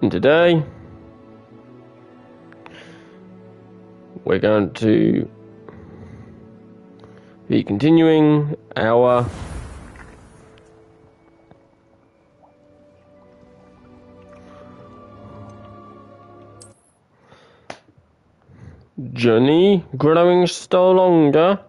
And today we're going to be continuing our journey growing still longer.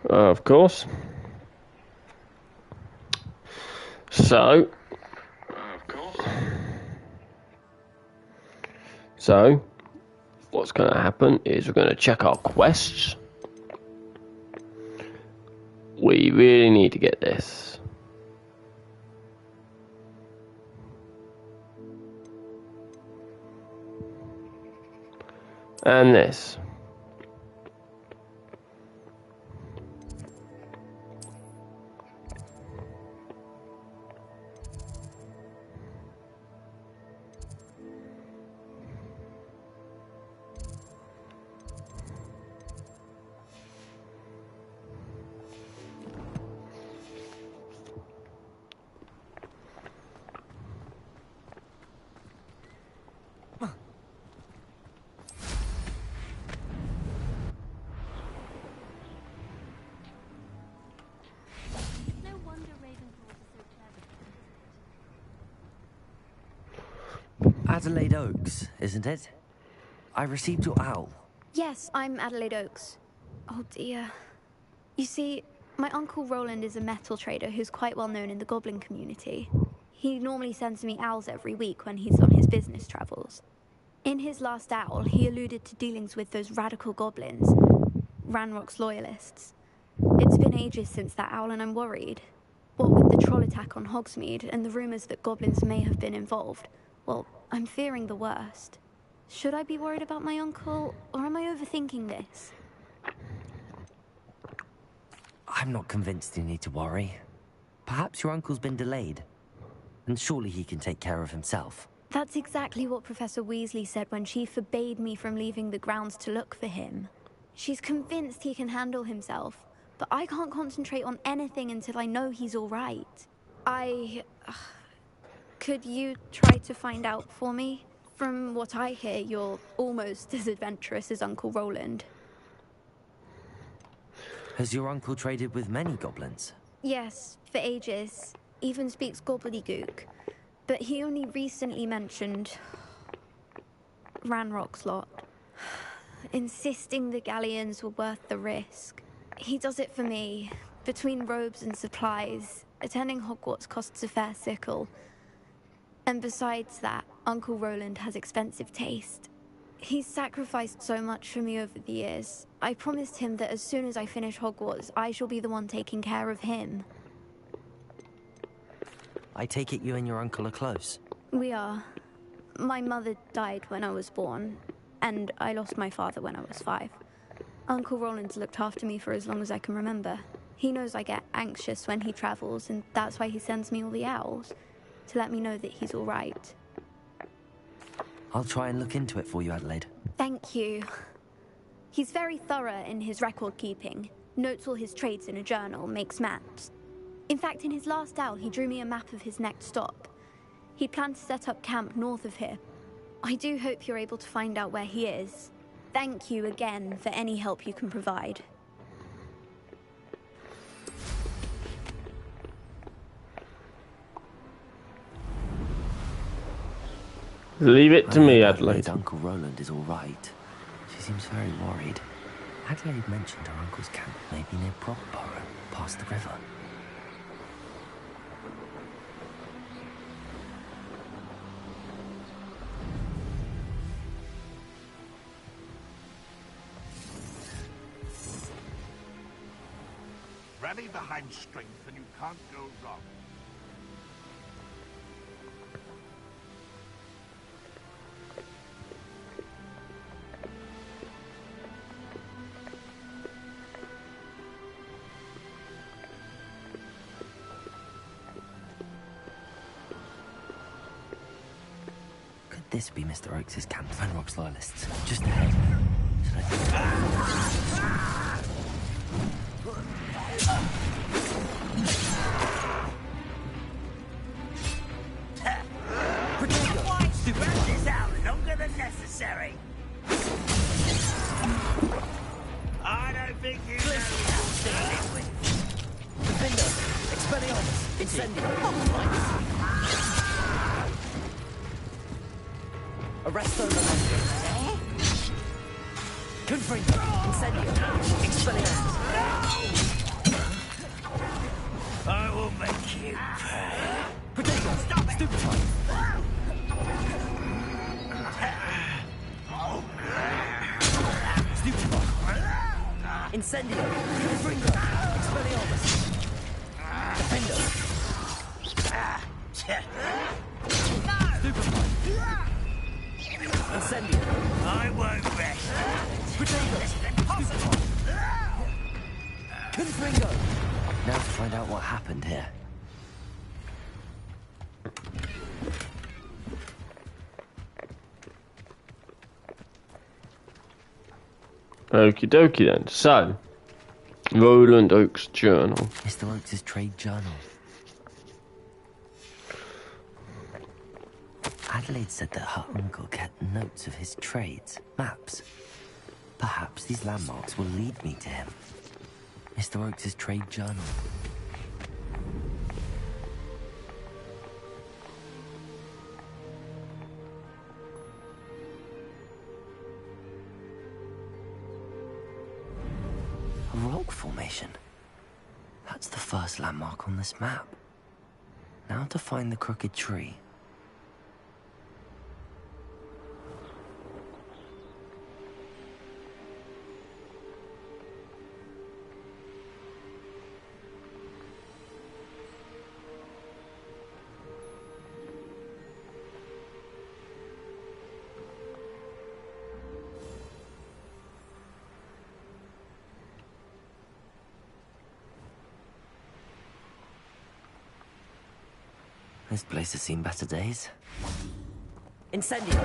Of course. So, what's going to happen is we're going to check our quests. We really need to get this. And this. Adelaide Oaks, isn't it? I received your owl. Yes, I'm Adelaide Oaks. Oh dear. You see, my Uncle Roland is a metal trader who's quite well known in the goblin community. He normally sends me owls every week when he's on his business travels. In his last owl, he alluded to dealings with those radical goblins, Ranrock's loyalists. It's been ages since that owl and I'm worried. What with the troll attack on Hogsmeade and the rumors that goblins may have been involved, well, I'm fearing the worst. Should I be worried about my uncle, or am I overthinking this? I'm not convinced you need to worry. Perhaps your uncle's been delayed, and surely he can take care of himself. That's exactly what Professor Weasley said when she forbade me from leaving the grounds to look for him. She's convinced he can handle himself, but I can't concentrate on anything until I know he's all right. Could you try to find out for me? From what I hear, you're almost as adventurous as Uncle Roland. Has your uncle traded with many goblins? Yes, for ages. Even speaks gobbledygook. But he only recently mentioned Ranrock's lot, insisting the galleons were worth the risk. He does it for me. Between robes and supplies, attending Hogwarts costs a fair sickle. And besides that, Uncle Roland has expensive taste. He's sacrificed so much for me over the years. I promised him that as soon as I finish Hogwarts, I shall be the one taking care of him. I take it you and your uncle are close? We are. My mother died when I was born, and I lost my father when I was 5. Uncle Roland's looked after me for as long as I can remember. He knows I get anxious when he travels, and that's why he sends me all the owls, to let me know that he's all right. I'll try and look into it for you, Adelaide. Thank you. He's very thorough in his record keeping, notes all his trades in a journal, makes maps. In fact, in his last owl, he drew me a map of his next stop. He planned to set up camp north of here. I do hope you're able to find out where he is. Thank you again for any help you can provide. Leave it to me, Adelaide. Uncle Roland is all right. She seems very worried. Adelaide mentioned her uncle's camp may be near Brockborough, past the river. Rally behind strength and you can't go wrong. this be Mr. Oakes' camp? Fenrock's loyalists. Just ahead. Stupid is out longer than necessary. I don't think you know how to deal with. Defender! Expelliarmus! Incendio! Arresto Memento! Confringo! Incendio! Expelliarmus! I will make you pay. Protego! Stop it! Stupefy! Stupefy! Incendio! Confringo! Expelliarmus! Defendo! Stupefy! Incendio! I won't rest. Protego! Stupefy! Confringo! Now to find out what happened here. Okie dokie then. So, Roland Oakes' journal. Mr. Oakes' trade journal. Adelaide said that her uncle kept notes of his trades, maps. Perhaps these landmarks will lead me to him. Mr. Oakes' trade journal. A rock formation. That's the first landmark on this map. Now to find the crooked tree. This place has seen better days. Incendio!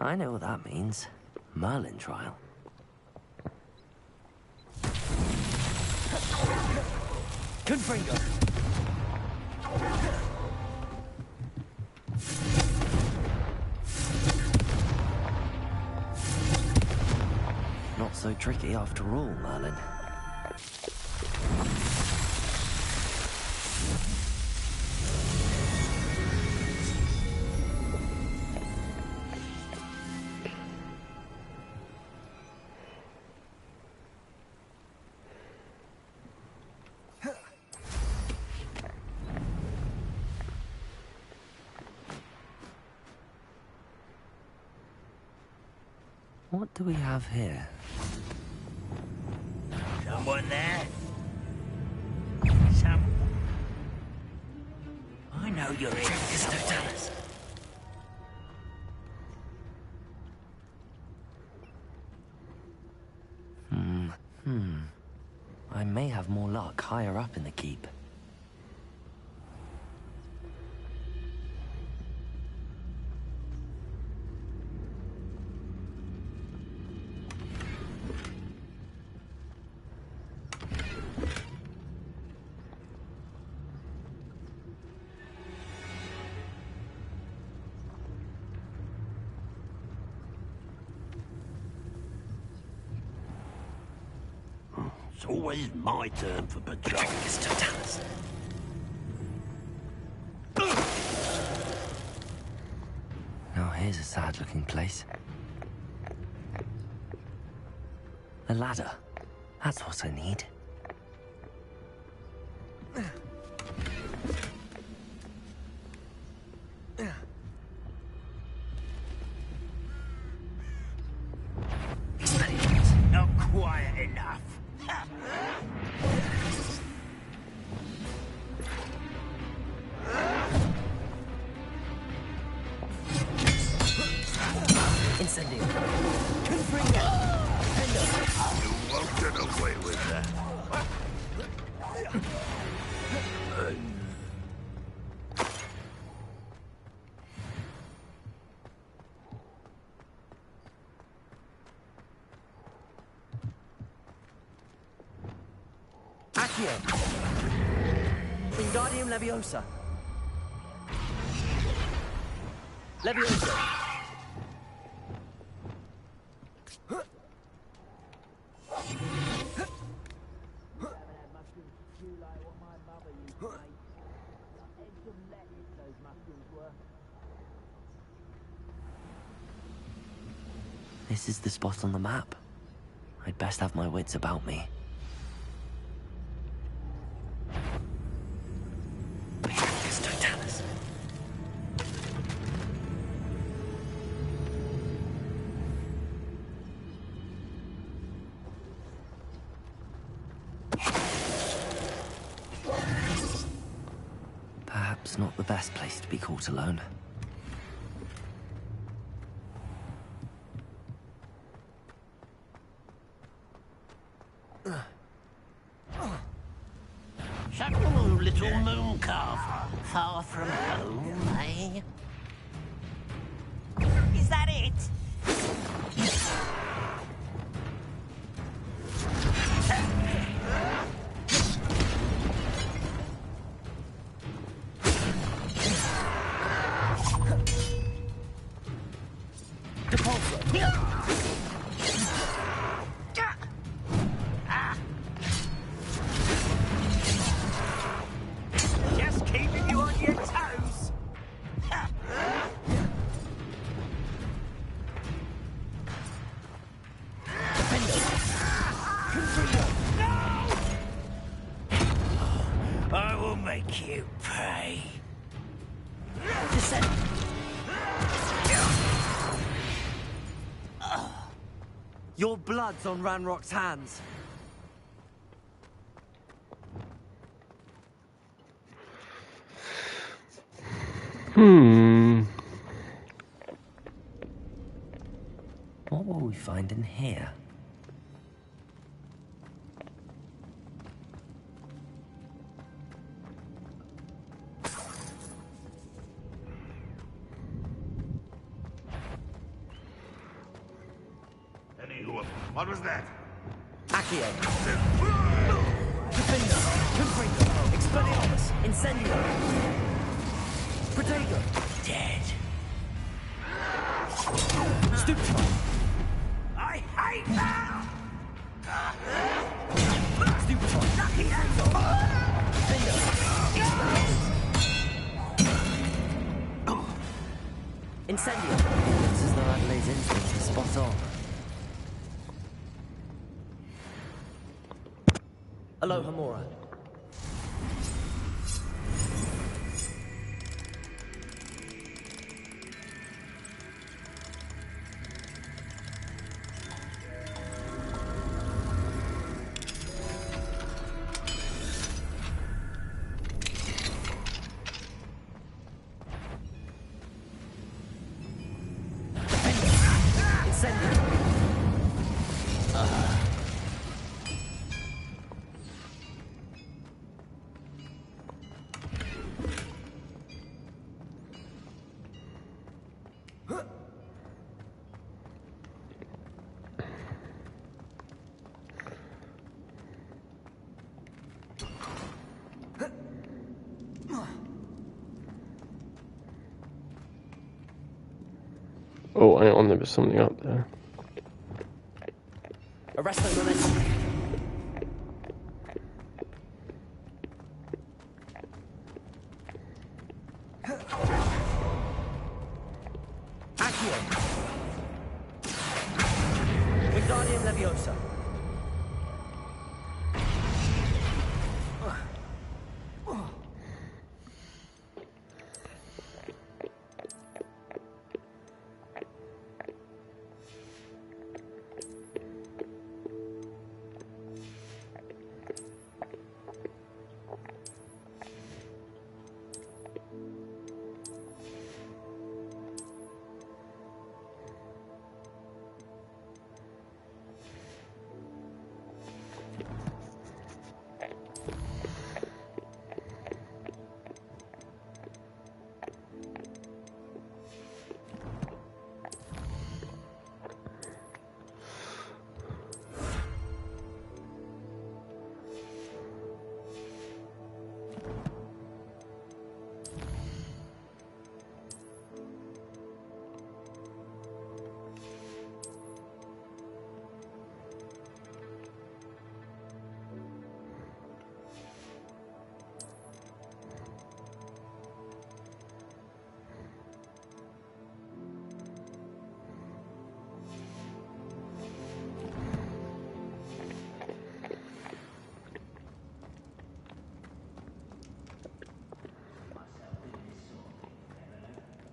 I know what that means. Merlin trial. Confringo! Not so tricky after all, Merlin. What do we have here? Someone there? Someone? I know you're in somewhere. I may have more luck higher up in the keep. It's always my turn for patrol. Now here's a sad-looking place. A ladder. That's what I need. Not quiet enough. Incendio. Confringo. You won't get away with that. Accio. Wingardium Leviosa. Leviosa. This is the spot on the map. I'd best have my wits about me. Perhaps not the best place to be caught alone. Shut-a-loo, little moon calf. Far from home, eh? Is that it? Just keeping you on your toes. I will make you pay. Descend. Your blood's on Ranrock's hands. What will we find in here? Anywho, what was that? Accio. Defender. Confringo. Expelliarmus. Incendio. Protego. Dead. Stupefy. I hate that! Stupefy. Lucky Incendio. Looks as though Adelaide's instincts are spot on. Aloha Mora. Incendio. Oh, hang on, there was something up there. Arresto momentum. Accio. Wingardium Leviosa.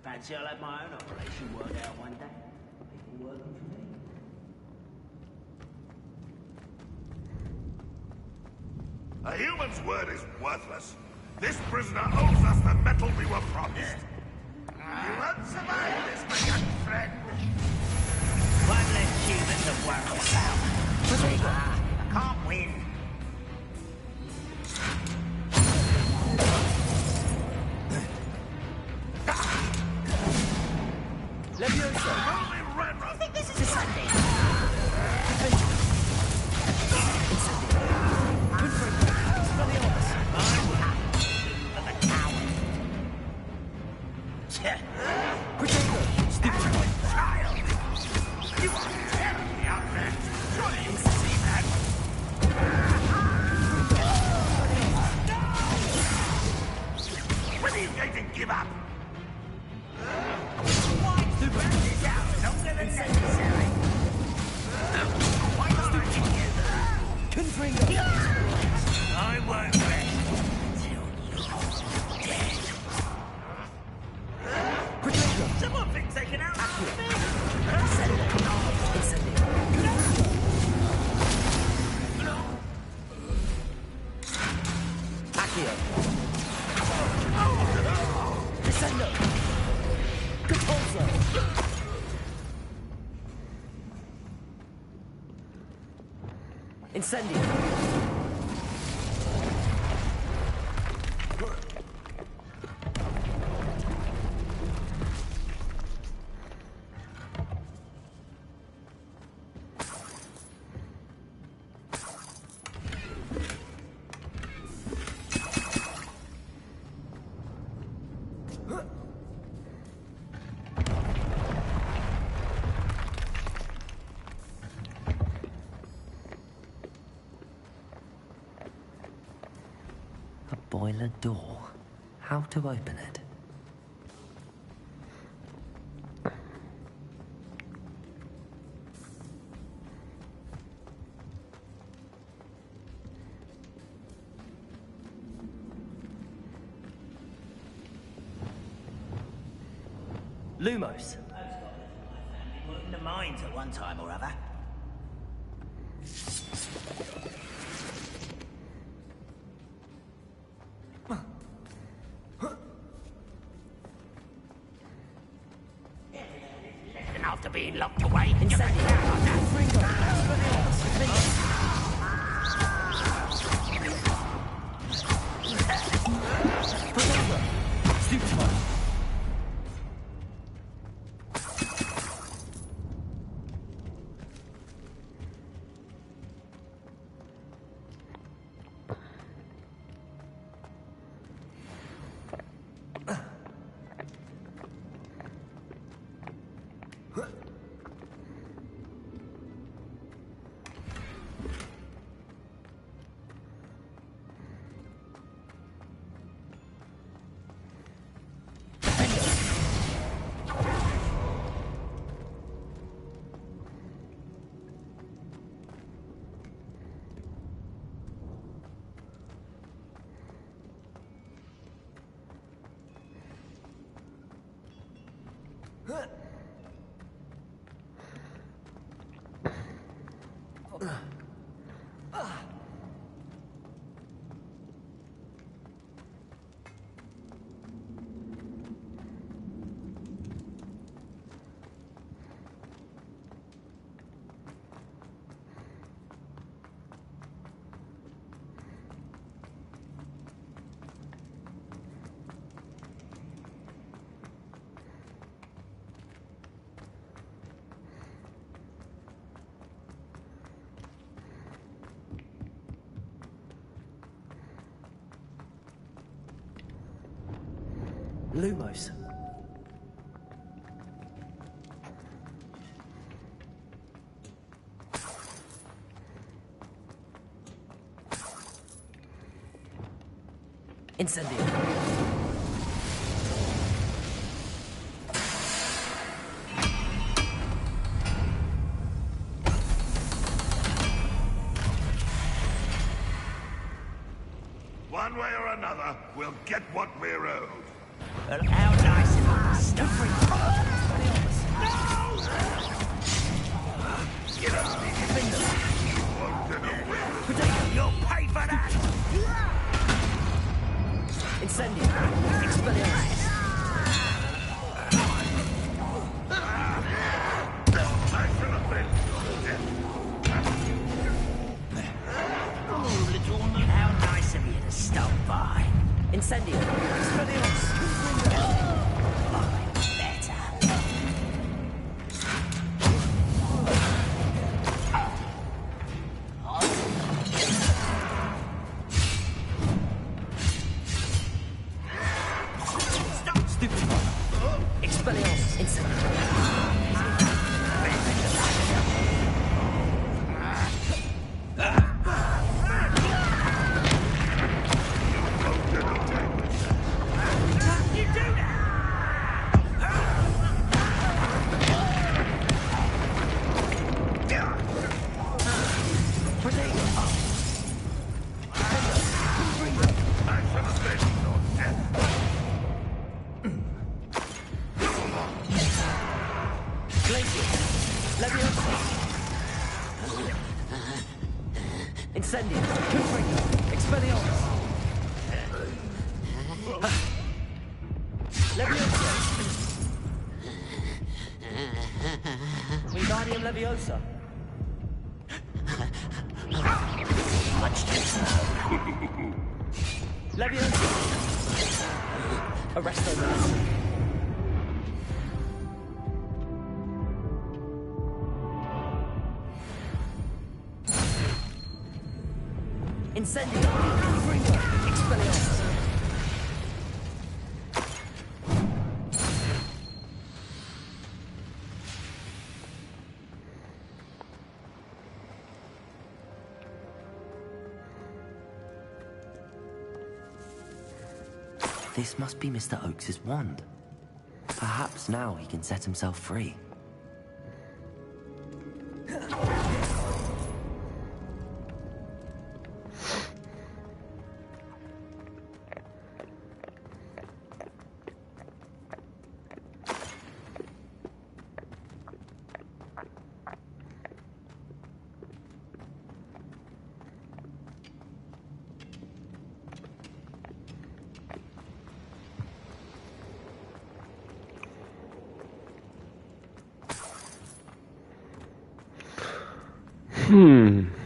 Fancy I'll have my own operation worked out one day. People working for me. A human's word is worthless. This prisoner owes us the metal we were promised. You won't survive this, my young friend. One less human to worry about. I can't win. Levioso! I think this is Sunday. Give up! I won't rest until you're dead. Someone thinks they can outshoot me. Incendio! Boiler door. How to open it? Lumos. Working the mines at one time or other. After being locked away, Lumos. Incendio. One way or another, we'll get what we're owed. Well, how nice of us. You'll pay for that! Incendio! Expelliarmus! Oh, little moon. How nice of you to stop by. Incendio! Expelliarmus! Better. Expelliarmus! Incendio! You do that! Incendio! Confringo! Expelliarmus! Leviosa! Wingardium Leviosa! Much too slow. Leviosa! Arresto Mercy! Incendio! Confringo! Expelliarmus! This must be Mr. Oakes's wand. Perhaps now he can set himself free.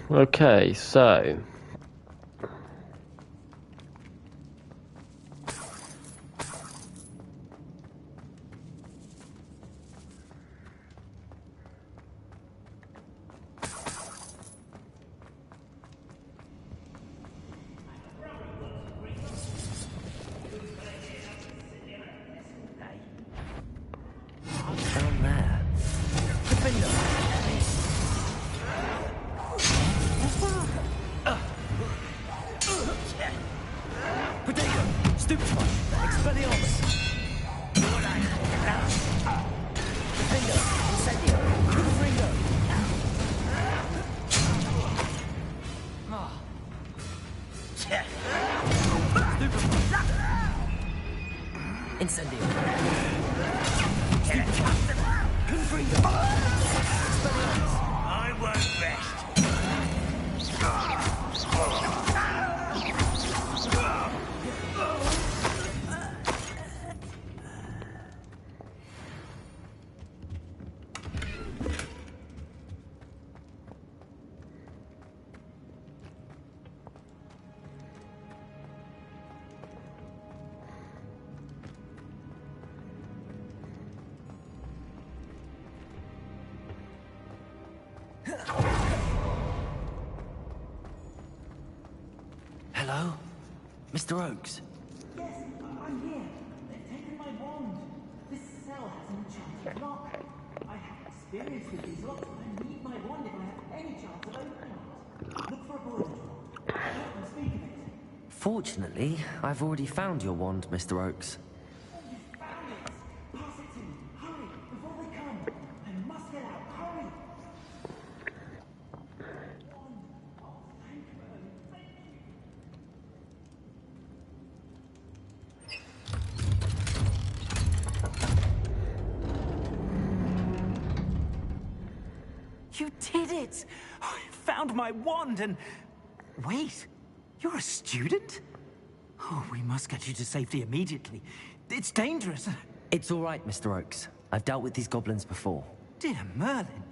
Okay, so... Down there. Potato! Stupefy! Expelliarmus! Defender! Incendio! Confringo! Incendio! Confringo! Expelliarmus! I won't rest. Hello? Mr. Oakes? Yes, I'm here. They've taken my wand. This cell has an enchanted lock. I have experience with these locks, but I need my wand if I have any chance of opening it. Look for a bullet drawer. Help and speak of it. Fortunately, I've already found your wand, Mr. Oakes. Oh, you found it! Pass it to me. Hurry, before they come. I must get out. Hurry! Wand. Oh, thank you. Thank you. You did it! I found my wand and... Wait, you're a student? Oh, we must get you to safety immediately. It's dangerous. It's all right, Mr. Oakes. I've dealt with these goblins before. Dear Merlin,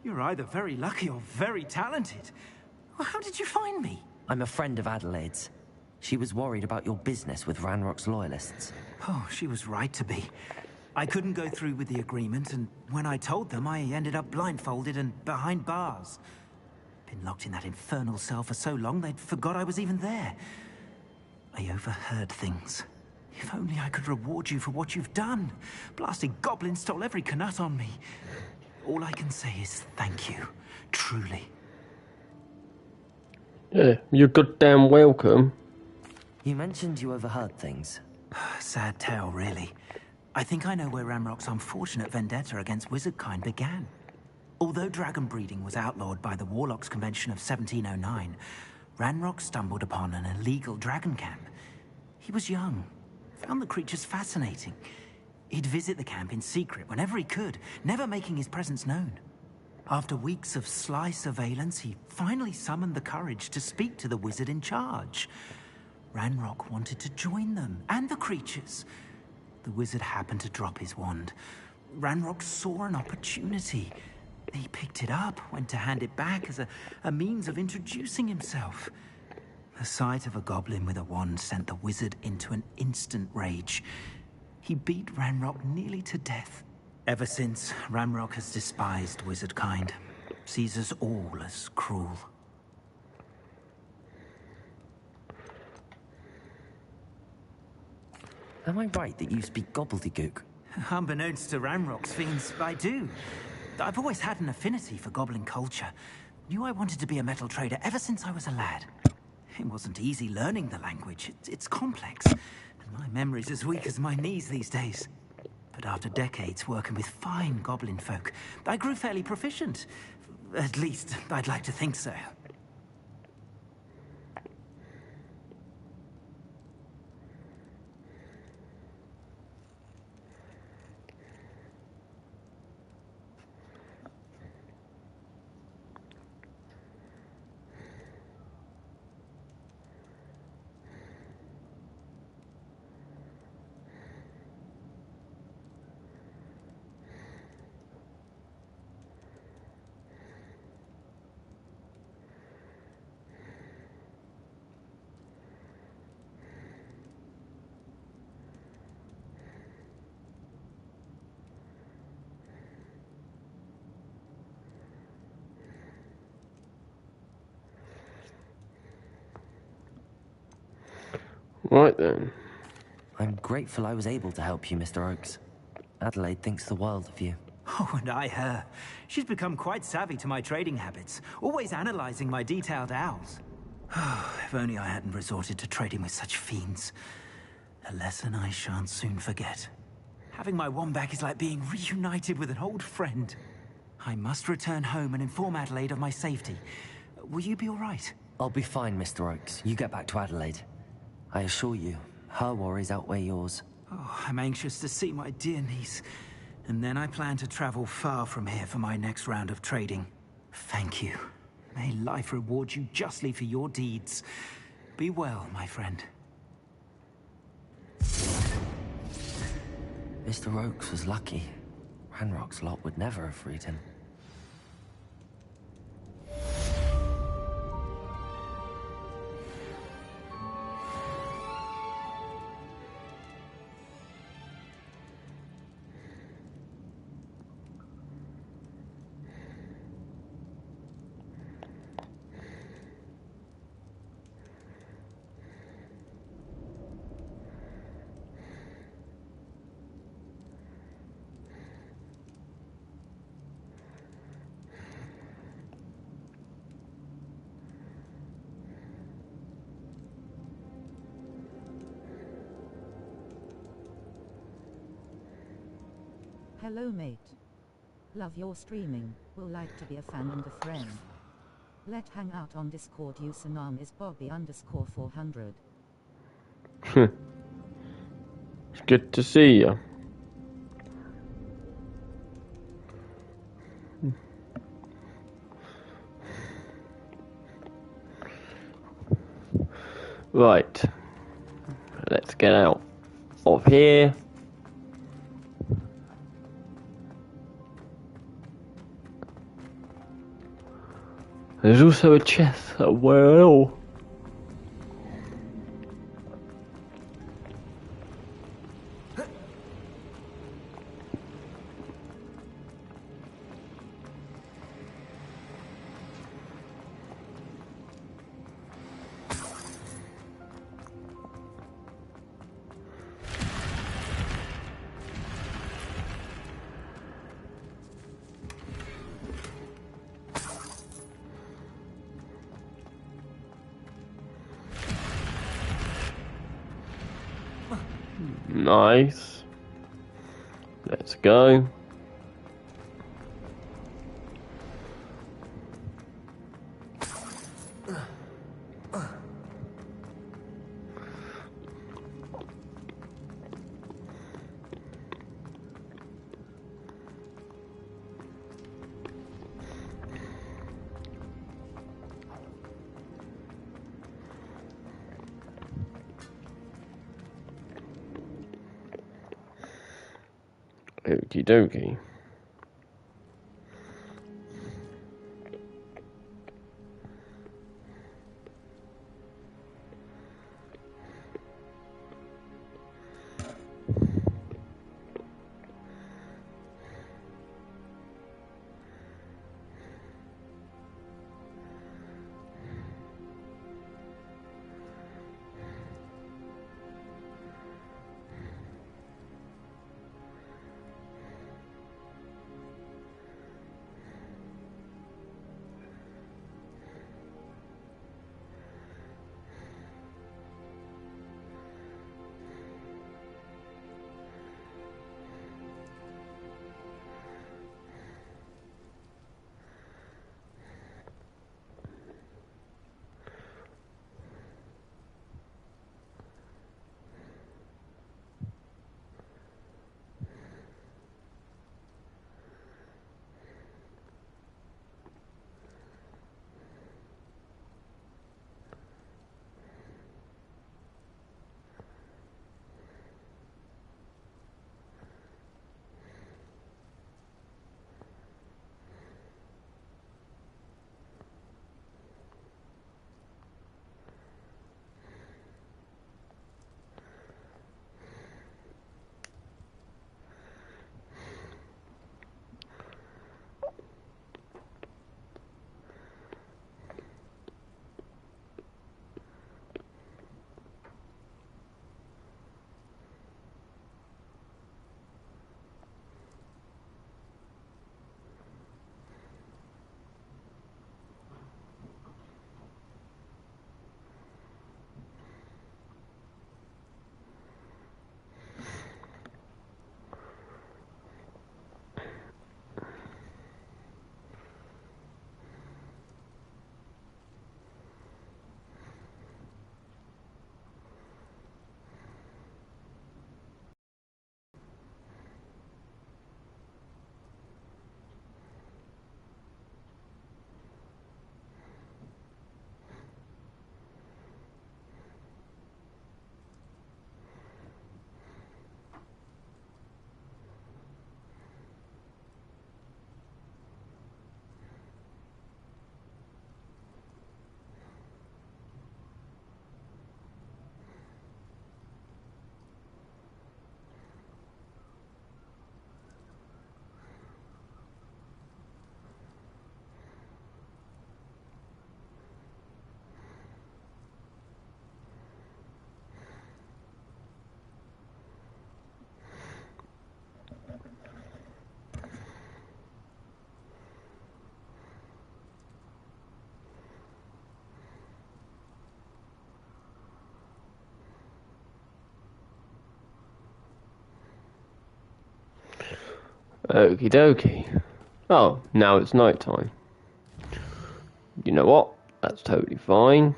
you're either very lucky or very talented. Well, how did you find me? I'm a friend of Adelaide's. She was worried about your business with Ranrock's loyalists. Oh, she was right to be. I couldn't go through with the agreement, and when I told them, I ended up blindfolded and behind bars. Been locked in that infernal cell for so long, they'd forgot I was even there. I overheard things. If only I could reward you for what you've done. Blasted goblin stole every Knut on me. All I can say is thank you. Truly. Yeah, you're goddamn welcome. You mentioned you overheard things. Sad tale, really. I think I know where Ranrock's unfortunate vendetta against wizardkind began. Although dragon breeding was outlawed by the Warlocks Convention of 1709, Ranrock stumbled upon an illegal dragon camp. He was young, found the creatures fascinating. He'd visit the camp in secret whenever he could, never making his presence known. After weeks of sly surveillance, he finally summoned the courage to speak to the wizard in charge. Ranrock wanted to join them, and the creatures. The wizard happened to drop his wand. Ranrock saw an opportunity. He picked it up, went to hand it back as a means of introducing himself. The sight of a goblin with a wand sent the wizard into an instant rage. He beat Ranrock nearly to death. Ever since, Ranrock has despised wizardkind, sees us all as cruel. Am I right that you speak gobbledygook? Unbeknownst to Ranrock's fiends, I do. I've always had an affinity for goblin culture. Knew I wanted to be a metal trader ever since I was a lad. It wasn't easy learning the language. It's complex, and my memory's as weak as my knees these days. But after decades working with fine goblin folk, I grew fairly proficient. At least, I'd like to think so. Right then. I'm grateful I was able to help you, Mr. Oakes. Adelaide thinks the world of you. Oh, and I her. She's become quite savvy to my trading habits, always analyzing my detailed owls. If only I hadn't resorted to trading with such fiends. A lesson I shan't soon forget. Having my wand back is like being reunited with an old friend. I must return home and inform Adelaide of my safety. Will you be all right? I'll be fine, Mr. Oakes. You get back to Adelaide. I assure you, her worries outweigh yours. Oh, I'm anxious to see my dear niece. And then I plan to travel far from here for my next round of trading. Thank you. May life reward you justly for your deeds. Be well, my friend. Mr. Oakes was lucky. Ranrock's lot would never have freed him. Hello mate. Love your streaming, will like to be a fan and a friend. Let hang out on Discord, username is Bobby_400. It's good to see you. Right. Let's get out of here. There's also a chest somewhere else. Nice. Let's go. Okie dokie. Okie dokie. Oh, now it's night time. You know what? That's totally fine.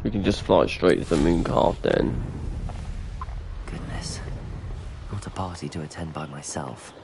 We can just fly straight to the moon calf then. Goodness. Not a party to attend by myself.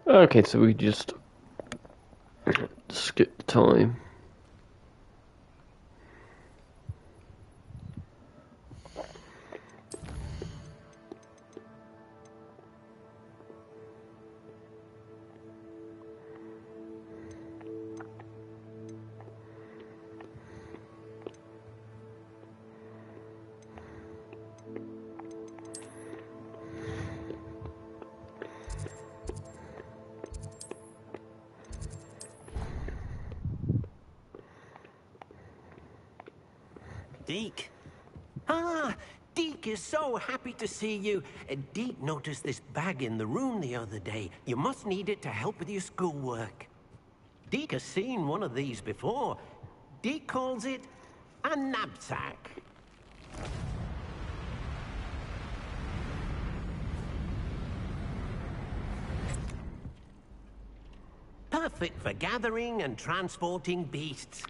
Okay, so we just skip the time. Deke. Ah, Deke is so happy to see you. Deke noticed this bag in the room the other day. You must need it to help with your schoolwork. Deke has seen one of these before. Deke calls it a knapsack. Perfect for gathering and transporting beasts.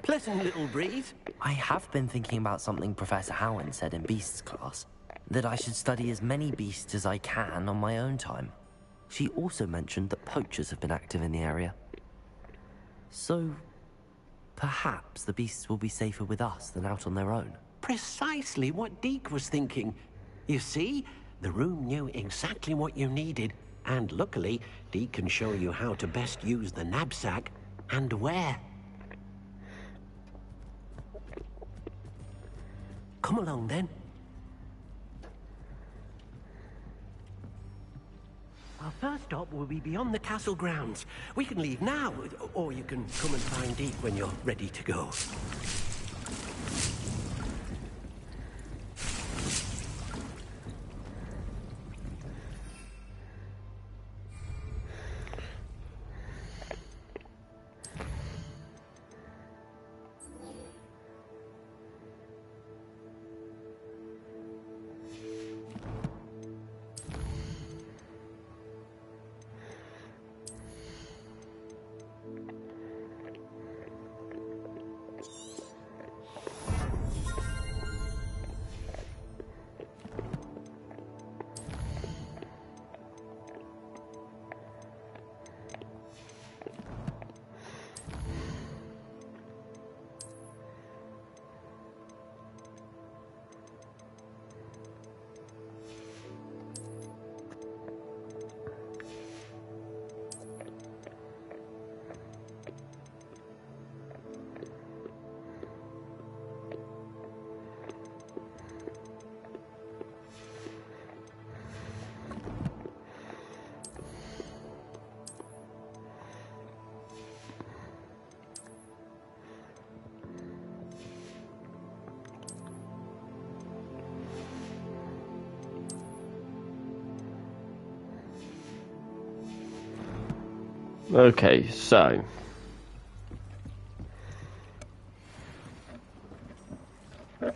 Pleasant little breeze. I have been thinking about something Professor Howland said in Beasts class. That I should study as many beasts as I can on my own time. She also mentioned that poachers have been active in the area. So, perhaps the beasts will be safer with us than out on their own. Precisely what Deke was thinking. You see, the room knew exactly what you needed, and luckily, Deke can show you how to best use the knapsack and where. Come along then. Our first stop will be beyond the castle grounds. We can leave now, or you can come and find Deke when you're ready to go. Okay, so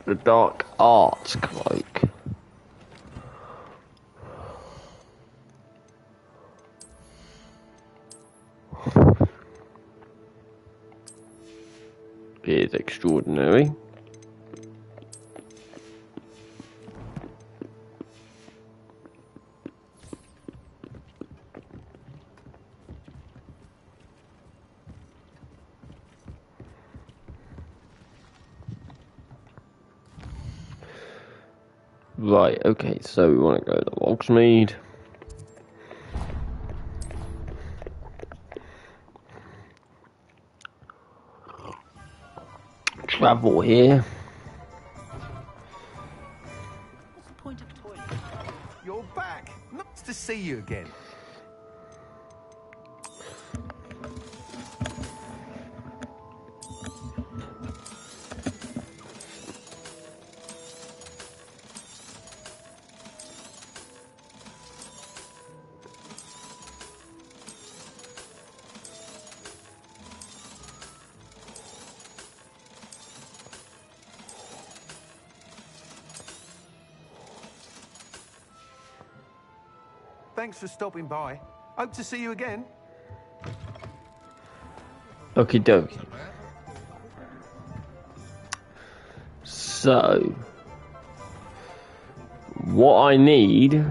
the dark arts cloak. Is extraordinary. Right, okay, so we want to go to Hogsmeade. Travel here. What's the point of toilet? You're back! Nice to see you again. Thanks for stopping by. Hope to see you again. Okie dokie. So, what I need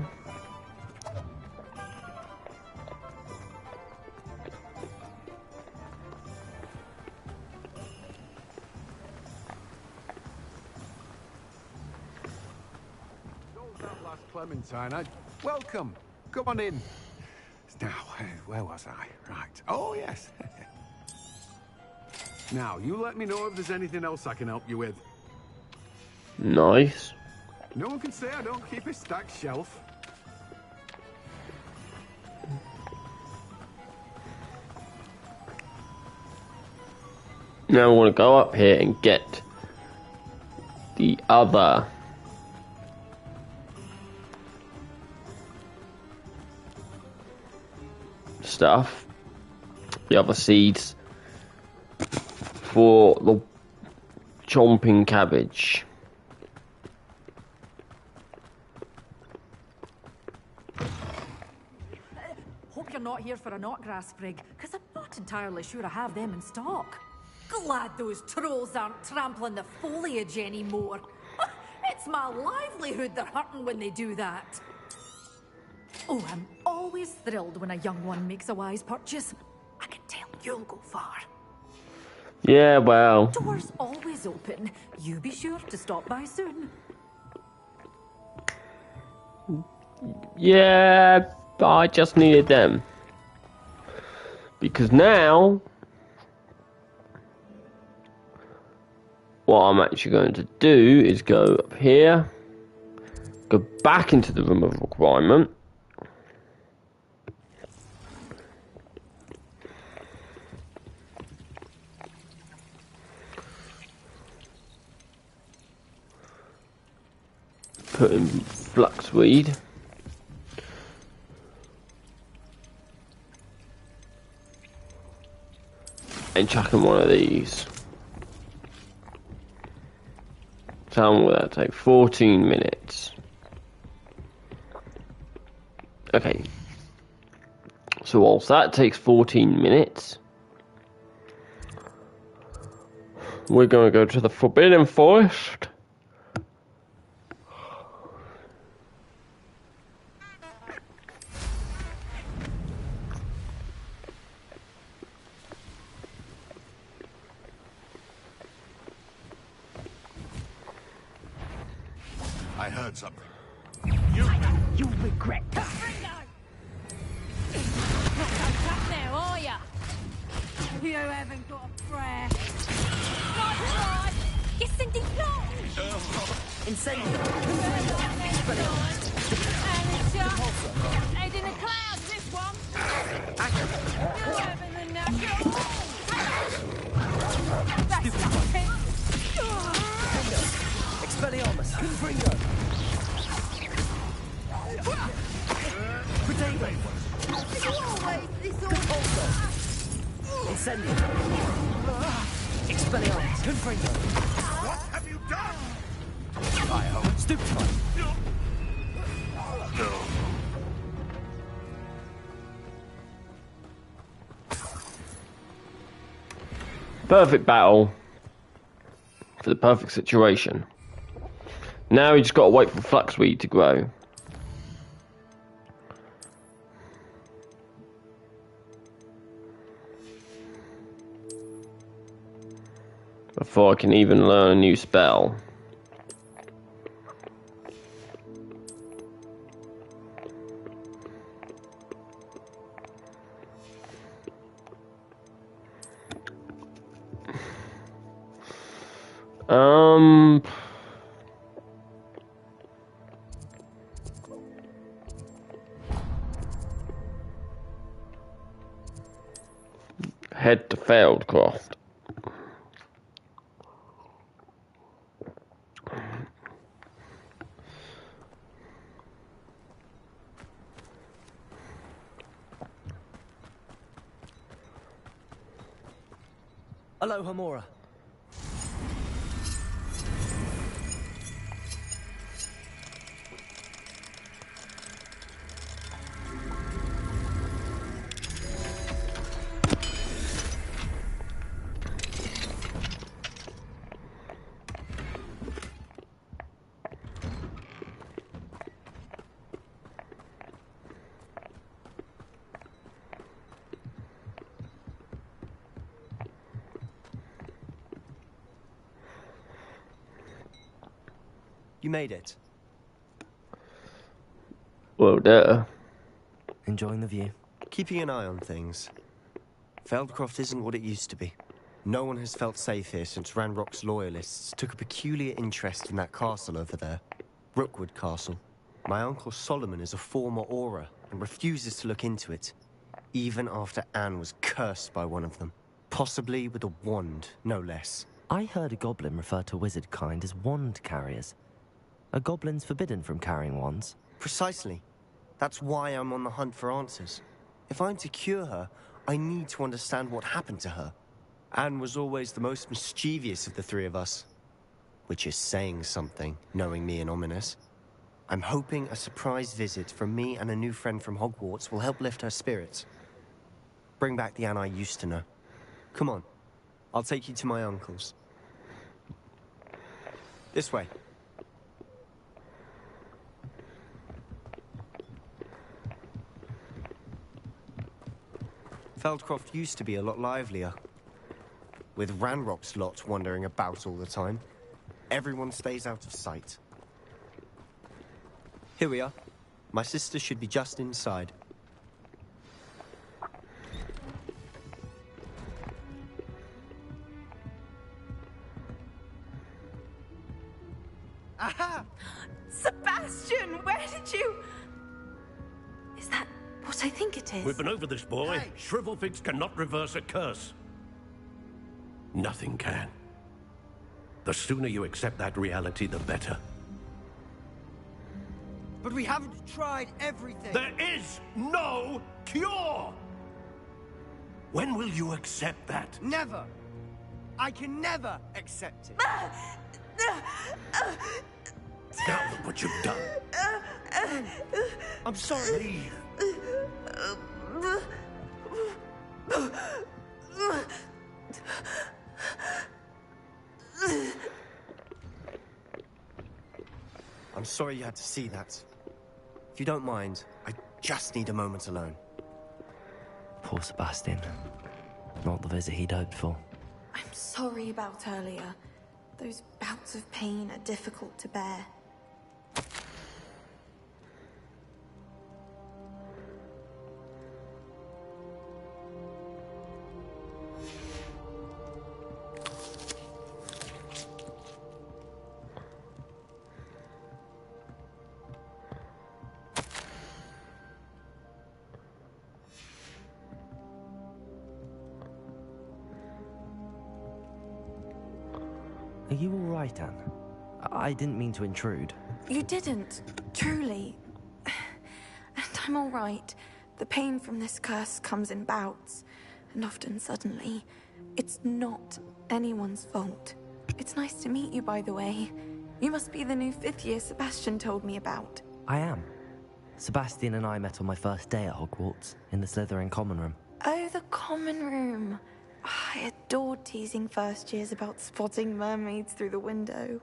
That last Clementine, welcome. Come on in. Now, where was I? Right. Oh, yes. Now, you let me know if there's anything else I can help you with. Nice. No one can say I don't keep a stacked shelf. Now I want to go up here and get the other stuff, the other seeds for the chomping cabbage. Hope you're not here for a knotgrass sprig, because I'm not entirely sure I have them in stock. Glad those trolls aren't trampling the foliage anymore. It's my livelihood they're hurting when they do that. Oh, I'm always thrilled when a young one makes a wise purchase. I can tell you'll go far. Yeah, well. Doors always open. You be sure to stop by soon. Yeah, but I just needed them. Because now, what I'm actually going to do is go up here, go back into the room of requirement. Put in flaxweed. And chuck in one of these. How long will that take? 14 minutes. Okay. So whilst that takes 14 minutes, we're going to go to the Forbidden Forest. I heard something. You regret that. Now, are ya? You haven't got a prayer. Not right. Yes, indeed not. Incendio. Head in the clouds, this one. You're having the knacker. That's it. Expelliarmus. Confringo. Potato. Incendio. Expelliarmus. Confringo. What have you done? Stupefy. Perfect battle for the perfect situation. Now we just got to wait for flaxweed to grow. Before I can even learn a new spell. Head to Fieldcroft. Aloha Mora. You made it. Well, there. Enjoying the view? Keeping an eye on things. Feldcroft isn't what it used to be. No one has felt safe here since Ranrock's loyalists took a peculiar interest in that castle over there. Rookwood Castle. My uncle Solomon is a former Auror and refuses to look into it, even after Anne was cursed by one of them. Possibly with a wand, no less. I heard a goblin refer to wizard kind as wand carriers. Are goblins forbidden from carrying wands? Precisely. That's why I'm on the hunt for answers. If I'm to cure her, I need to understand what happened to her. Anne was always the most mischievous of the three of us. Which is saying something, knowing me and Ominous. I'm hoping a surprise visit from me and a new friend from Hogwarts will help lift her spirits. Bring back the Anne I used to know. Come on. I'll take you to my uncle's. This way. Feldcroft used to be a lot livelier. With Ranrock's lot wandering about all the time, everyone stays out of sight. Here we are. My sister should be just inside. Aha! Sebastian, where did you... Is that what I think it is? We've been over this, boy. Hey. Shrivelfigs cannot reverse a curse. Nothing can. The sooner you accept that reality, the better. But we haven't tried everything. There is no cure! When will you accept that? Never. I can never accept it. Now look what you've done. I'm sorry. Leave. I'm sorry you had to see that. If you don't mind, I just need a moment alone. Poor Sebastian. Not the visit he'd hoped for. I'm sorry about earlier. Those bouts of pain are difficult to bear. Are you all right, Anne? I didn't mean to intrude. You didn't, truly. And I'm all right. The pain from this curse comes in bouts, and often suddenly. It's not anyone's fault. It's nice to meet you, by the way. You must be the new 5th year Sebastian told me about. I am. Sebastian and I met on my first day at Hogwarts, in the Slytherin common room. Oh, the common room. I adored teasing first years about spotting mermaids through the window.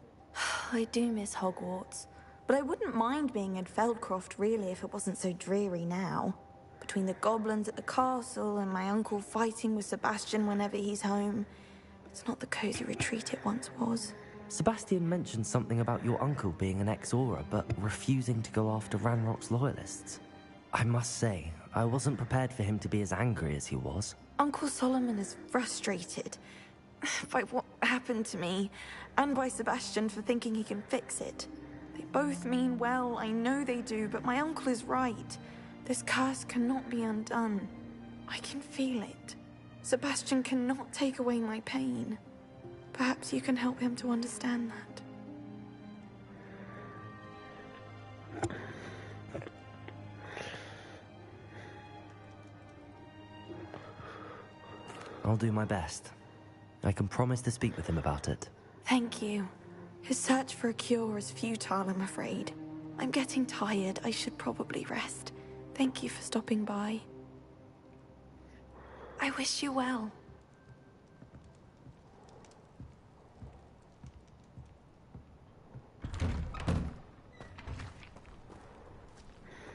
I do miss Hogwarts, but I wouldn't mind being in Feldcroft really if it wasn't so dreary now. Between the goblins at the castle and my uncle fighting with Sebastian whenever he's home, it's not the cozy retreat it once was. Sebastian mentioned something about your uncle being an ex-Auror, but refusing to go after Ranrock's loyalists. I must say, I wasn't prepared for him to be as angry as he was. Uncle Solomon is frustrated by what happened to me, and by Sebastian for thinking he can fix it. They both mean well, I know they do, but my uncle is right. This curse cannot be undone. I can feel it. Sebastian cannot take away my pain. Perhaps you can help him to understand that. I'll do my best. I can promise to speak with him about it. Thank you. His search for a cure is futile, I'm afraid. I'm getting tired. I should probably rest. Thank you for stopping by. I wish you well.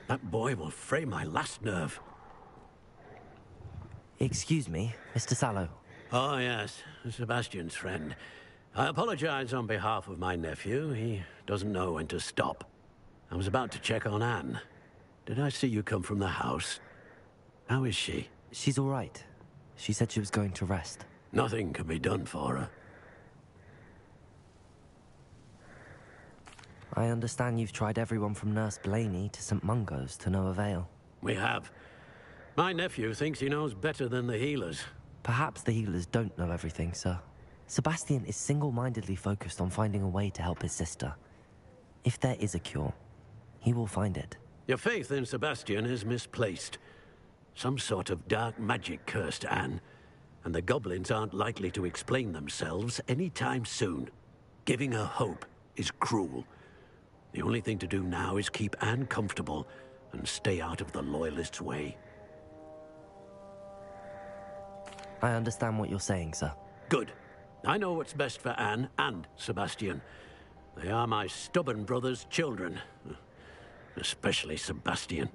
That boy will fray my last nerve. Excuse me, Mr. Sallow. Oh, yes, Sebastian's friend. I apologize on behalf of my nephew. He doesn't know when to stop. I was about to check on Anne. Did I see you come from the house? How is she? She's all right. She said she was going to rest. Nothing can be done for her. I understand you've tried everyone from Nurse Blaney to St. Mungo's to no avail. We have. My nephew thinks he knows better than the healers. Perhaps the healers don't know everything, sir. Sebastian is single-mindedly focused on finding a way to help his sister. If there is a cure, he will find it. Your faith in Sebastian is misplaced. Some sort of dark magic cursed Anne, and the goblins aren't likely to explain themselves anytime soon. Giving her hope is cruel. The only thing to do now is keep Anne comfortable and stay out of the Loyalists' way. I understand what you're saying, sir. Good. I know what's best for Anne and Sebastian. They are my stubborn brother's children. Especially Sebastian.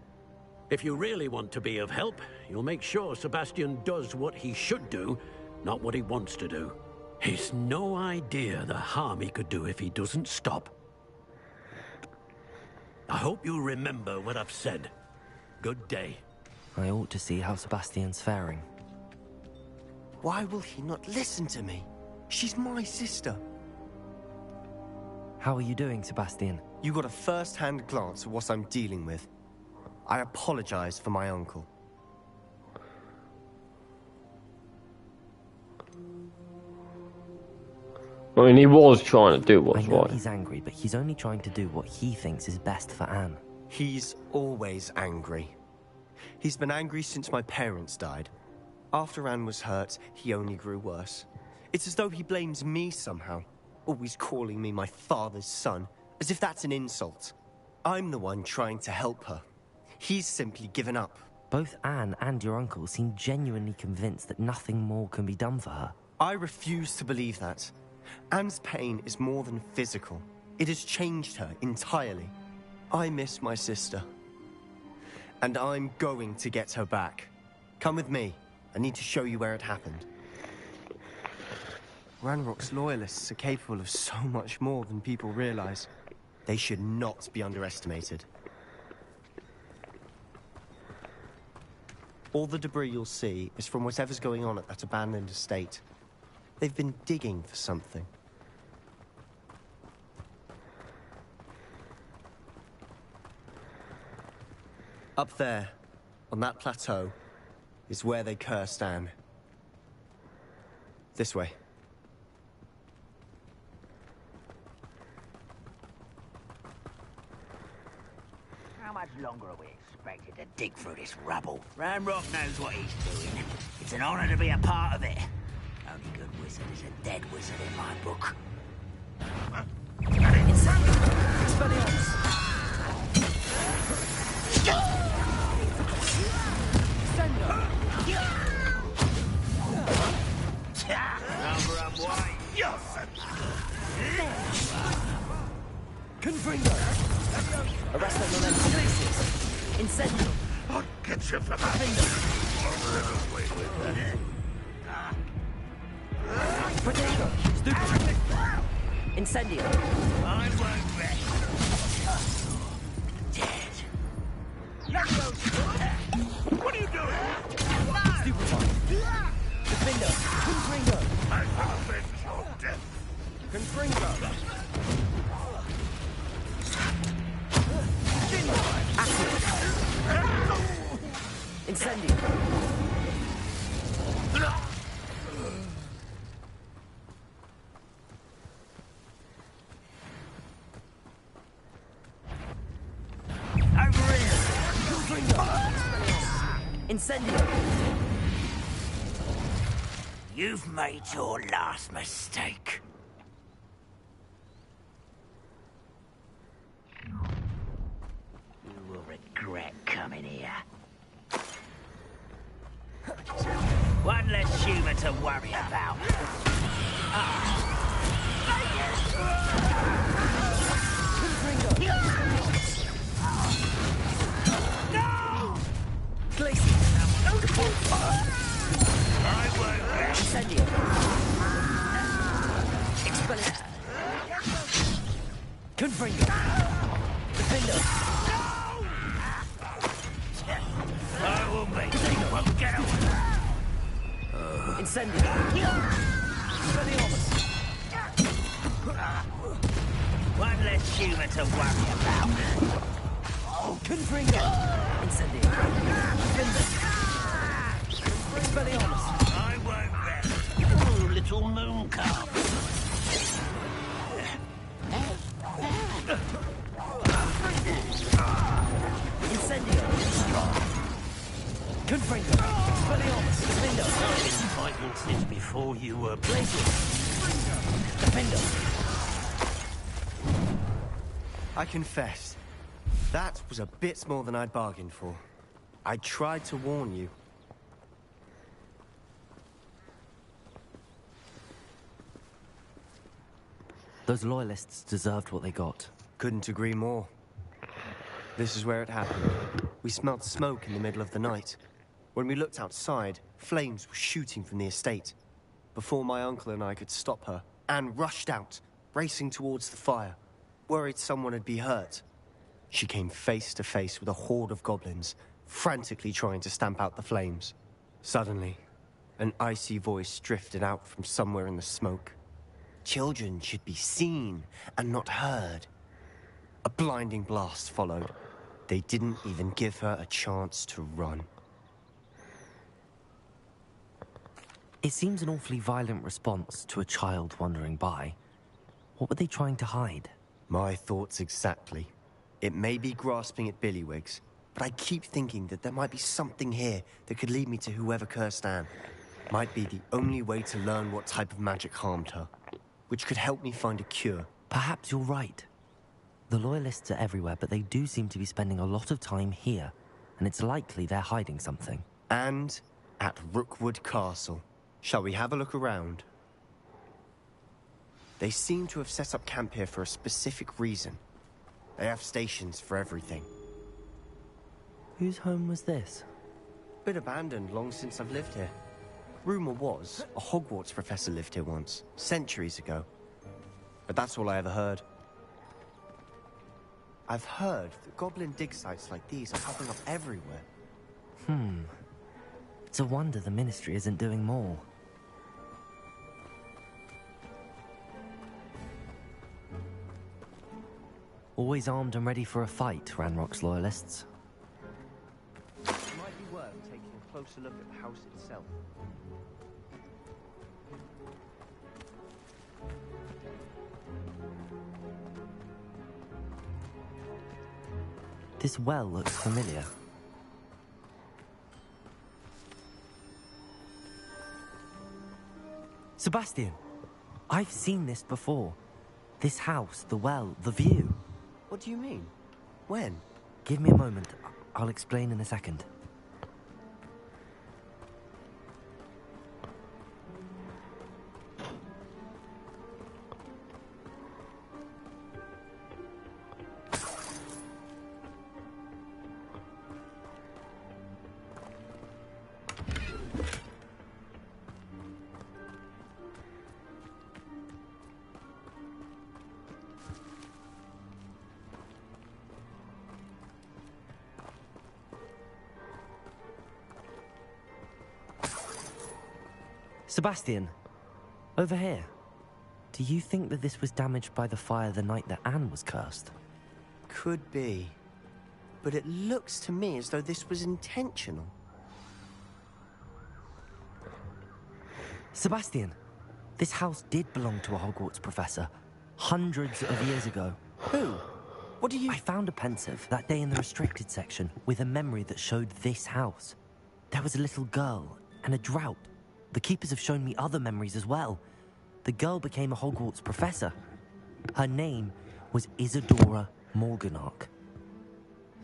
If you really want to be of help, you'll make sure Sebastian does what he should do, not what he wants to do. He's no idea the harm he could do if he doesn't stop. I hope you remember what I've said. Good day. I ought to see how Sebastian's faring. Why will he not listen to me? She's my sister. How are you doing, Sebastian? You got a first-hand glance at what I'm dealing with. I apologize for my uncle. I mean, he was trying to do what's I know right. he's angry, but he's only trying to do what he thinks is best for Anne. He's always angry. He's been angry since my parents died. After Anne was hurt, he only grew worse. It's as though he blames me somehow, always calling me my father's son, as if that's an insult. I'm the one trying to help her. He's simply given up. Both Anne and your uncle seem genuinely convinced that nothing more can be done for her. I refuse to believe that. Anne's pain is more than physical. It has changed her entirely. I miss my sister. And I'm going to get her back. Come with me. I need to show you where it happened. Ranrock's loyalists are capable of so much more than people realize. They should not be underestimated. All the debris you'll see is from whatever's going on at that abandoned estate. They've been digging for something. Up there, on that plateau, is where they cursed Anne. This way. How much longer are we expected to dig through this rubble? Ranrock knows what he's doing. It's an honor to be a part of it. Only good wizard is a dead wizard in my book. Confringo! Arrest them momentum places! Incendio! I'll get you for that! Potato! Stupid! Incendio! I won't rest. Dead. What are you doing? Stupefy! Defendo! Confringo! I will avenge your death! Confringo! Incendio! Over here! Incendio! You've made your last mistake. You will regret coming here. One less human to worry about. No! Glacier! I won't rest. Incendio! Expelliarmus! Confringo! Defendo! Incendio. Expelliarmus. One less human to worry about. Confringo. Incendio. Defender. Expelliarmus. I won't rest. Oh, little moon calf. Incendio. Confringo. Expelliarmus. Defender. I've been fighting since before you were Blazing. Defender. I confess, that was a bit more than I'd bargained for. I tried to warn you. Those loyalists deserved what they got. Couldn't agree more. This is where it happened. We smelled smoke in the middle of the night. When we looked outside, flames were shooting from the estate. Before my uncle and I could stop her, Anne rushed out, racing towards the fire, worried someone had been hurt. She came face to face with a horde of goblins, frantically trying to stamp out the flames. Suddenly, an icy voice drifted out from somewhere in the smoke. Children should be seen and not heard. A blinding blast followed. They didn't even give her a chance to run. It seems an awfully violent response to a child wandering by. What were they trying to hide? My thoughts exactly. It may be grasping at Billywigs, but I keep thinking that there might be something here that could lead me to whoever cursed Anne. Might be the only way to learn what type of magic harmed her, which could help me find a cure. Perhaps you're right. The Loyalists are everywhere, but they do seem to be spending a lot of time here, and it's likely they're hiding something. And at Rookwood Castle. Shall we have a look around? They seem to have set up camp here for a specific reason. They have stations for everything. Whose home was this? Been abandoned long since I've lived here. Rumor was a Hogwarts professor lived here once, centuries ago. But that's all I ever heard. I've heard that goblin dig sites like these are popping up everywhere. It's a wonder the Ministry isn't doing more. Always armed and ready for a fight, Ranrock's Loyalists. It might be worth taking a closer look at the house itself. This well looks familiar. Sebastian! I've seen this before. This house, the well, the view. What do you mean? When? Give me a moment. I'll explain in a second. Sebastian, over here. Do you think that this was damaged by the fire the night that Anne was cursed? Could be. But it looks to me as though this was intentional. Sebastian, this house did belong to a Hogwarts professor. Hundreds of years ago. Who? What do you... I found a pensive that day in the restricted section with a memory that showed this house. There was a little girl and a drought. The keepers have shown me other memories as well. The girl became a Hogwarts professor. Her name was Isadora Morganach.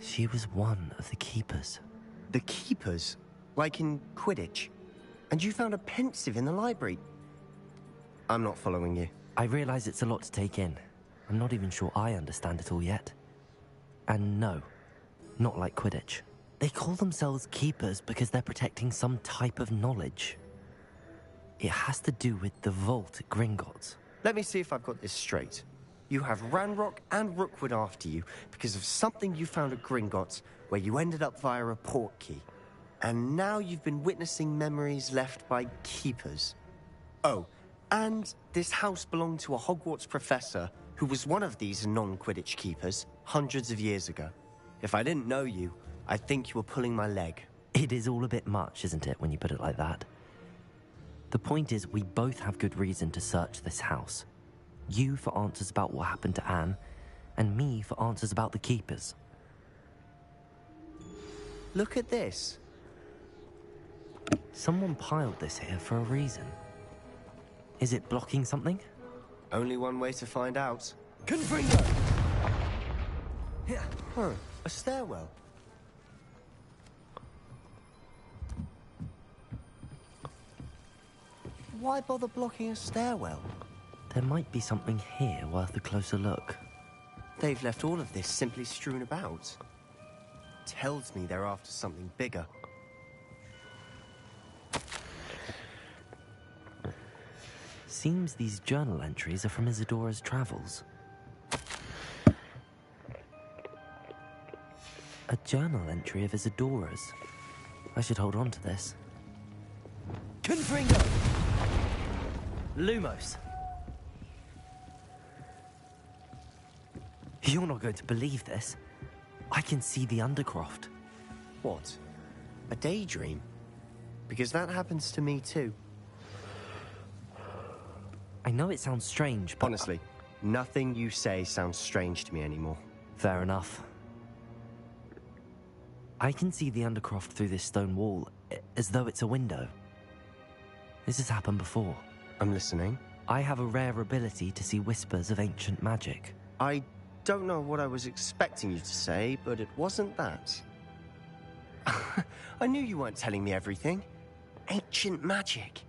She was one of the keepers. The keepers? Like in Quidditch? And you found a pensive in the library? I'm not following you. I realize it's a lot to take in. I'm not even sure I understand it all yet. And no, not like Quidditch. They call themselves keepers because they're protecting some type of knowledge. It has to do with the vault at Gringotts. Let me see if I've got this straight. You have Ranrock and Rookwood after you because of something you found at Gringotts where you ended up via a port key. And now you've been witnessing memories left by keepers. Oh, and this house belonged to a Hogwarts professor who was one of these non-Quidditch keepers hundreds of years ago. If I didn't know you, I'd think you were pulling my leg. It is all a bit much, isn't it, when you put it like that? The point is, we both have good reason to search this house. You for answers about what happened to Anne, and me for answers about the keepers. Look at this. Someone piled this here for a reason. Is it blocking something? Only one way to find out. Confringo! Huh, a stairwell. Why bother blocking a stairwell? There might be something here worth a closer look. They've left all of this simply strewn about. Tells me they're after something bigger. Seems these journal entries are from Isadora's travels. A journal entry of Isadora's. I should hold on to this. Confringo! Lumos. You're not going to believe this. I can see the Undercroft. What? A daydream? Because that happens to me too. I know it sounds strange, but... Honestly, nothing you say sounds strange to me anymore. Fair enough. I can see the Undercroft through this stone wall, as though it's a window. This has happened before. I'm listening. I have a rare ability to see whispers of ancient magic. I don't know what I was expecting you to say, but it wasn't that. I knew you weren't telling me everything. Ancient magic.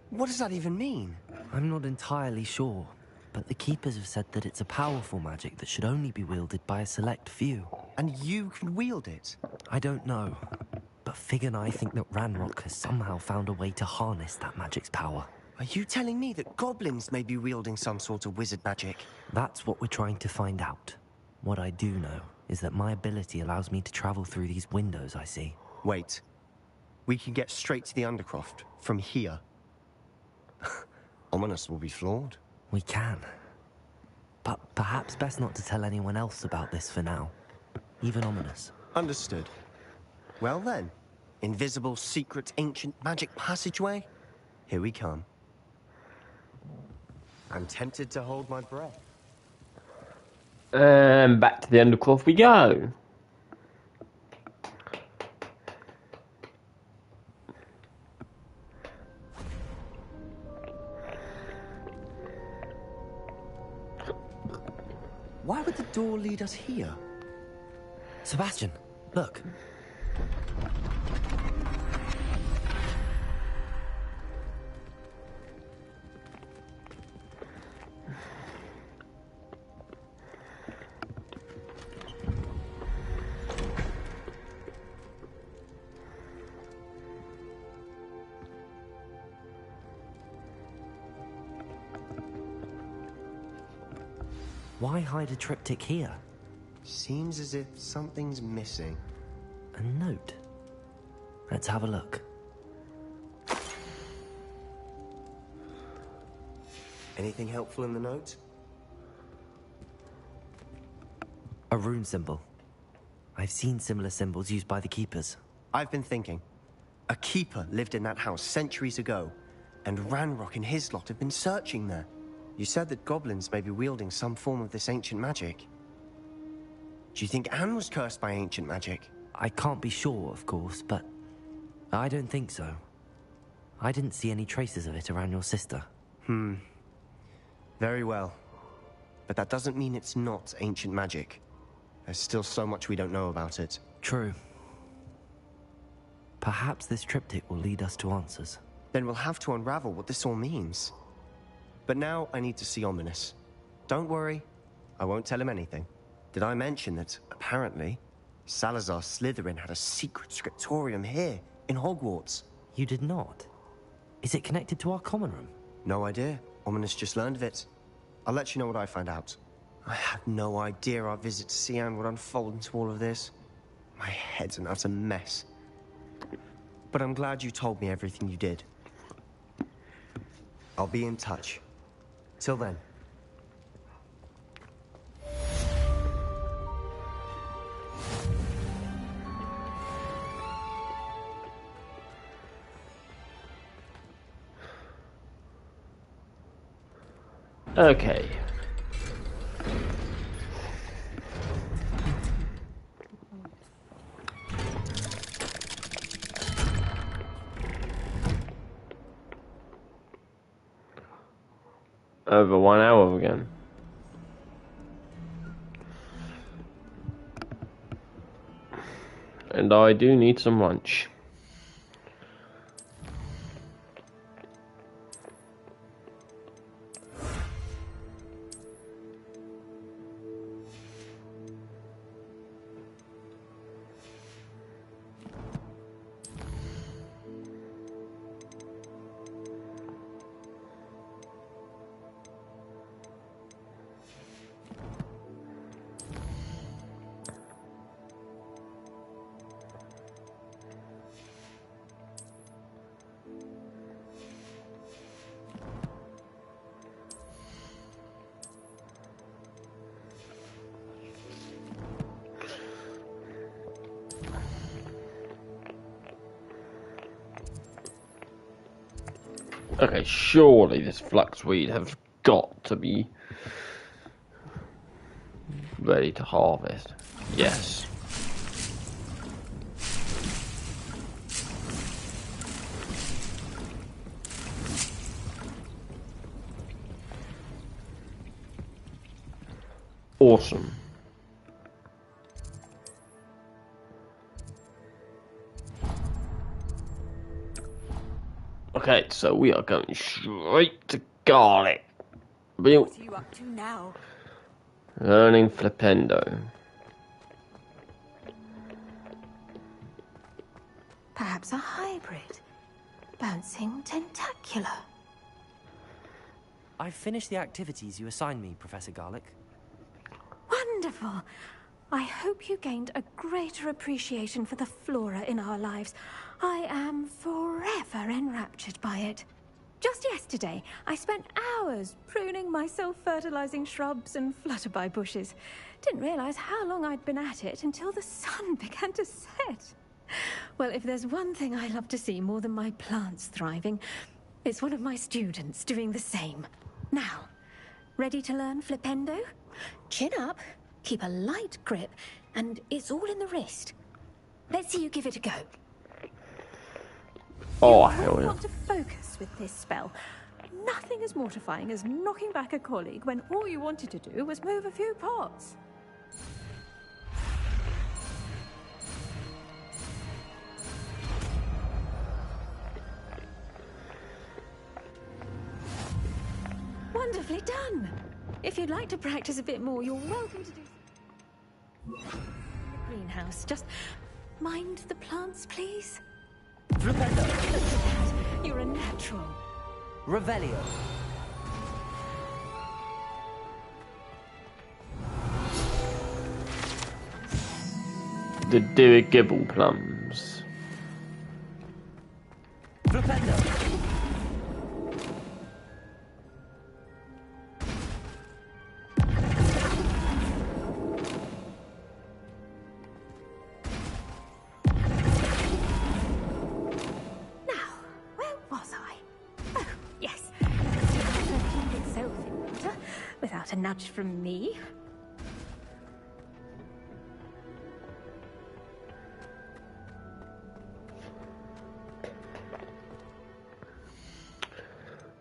What does that even mean? I'm not entirely sure, but the Keepers have said that it's a powerful magic that should only be wielded by a select few. And you can wield it? I don't know, but Fig and I think that Ranrock has somehow found a way to harness that magic's power. Are you telling me that goblins may be wielding some sort of wizard magic? That's what we're trying to find out. What I do know is that my ability allows me to travel through these windows I see. Wait. We can get straight to the Undercroft from here. Ominous will be flawed. We can. But perhaps best not to tell anyone else about this for now. Even Ominous. Understood. Well then, invisible, secret, ancient magic passageway? Here we come. I'm tempted to hold my breath. And back to the Undercroft we go. Why would the door lead us here? Sebastian, look. Why hide a triptych here? Seems as if something's missing. A note. Let's have a look. Anything helpful in the note? A rune symbol. I've seen similar symbols used by the Keepers. I've been thinking. A keeper lived in that house centuries ago, and Ranrock and his lot have been searching there. You said that goblins may be wielding some form of this ancient magic. Do you think Anne was cursed by ancient magic? I can't be sure, of course, but I don't think so. I didn't see any traces of it around your sister. Very well. But that doesn't mean it's not ancient magic. There's still so much we don't know about it. True. Perhaps this triptych will lead us to answers. Then we'll have to unravel what this all means. But now I need to see Ominous. Don't worry, I won't tell him anything. Did I mention that, apparently, Salazar Slytherin had a secret scriptorium here, in Hogwarts? You did not? Is it connected to our common room? No idea. Ominous just learned of it. I'll let you know what I find out. I had no idea our visit to Cian would unfold into all of this. My head's an utter mess. but I'm glad you told me everything you did. I'll be in touch. Till then. Okay. Over 1 hour again. And I do need some lunch. Okay, surely this flaxweed have got to be ready to harvest. Yes. Awesome. Okay, so we are going straight to garlic. What are you up to now? Learning Flipendo. Perhaps a hybrid. Bouncing tentacular. I've finished the activities you assigned me, Professor Garlic. Wonderful. I hope you gained a greater appreciation for the flora in our lives. I am forever enraptured by it. Just yesterday, I spent hours pruning my self-fertilizing shrubs and flutterby bushes. Didn't realize how long I'd been at it until the sun began to set. Well, if there's one thing I love to see more than my plants thriving, it's one of my students doing the same. Now, ready to learn Flipendo? Chin up, keep a light grip, and it's all in the wrist. Let's see you give it a go. Oh, hell yeah. Want to focus with this spell. Nothing as mortifying as knocking back a colleague when all you wanted to do was move a few pots. Wonderfully done. If you'd like to practice a bit more, you're welcome to do so. The greenhouse. Just mind the plants, please. Flipendo. You're a natural. Revelio. The dirigible plums. Flipendo. Without a nudge from me.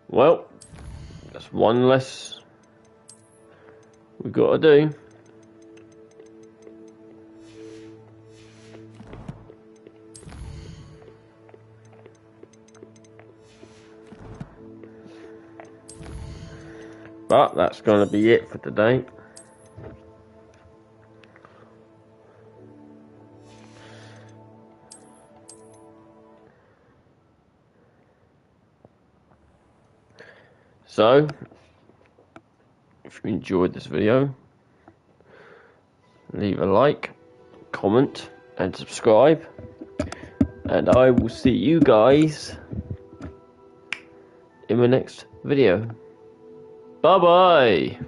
Well, that's one less we got to do. But that's going to be it for today. So, if you enjoyed this video, leave a like, comment, and subscribe. and I will see you guys in my next video. Bye bye.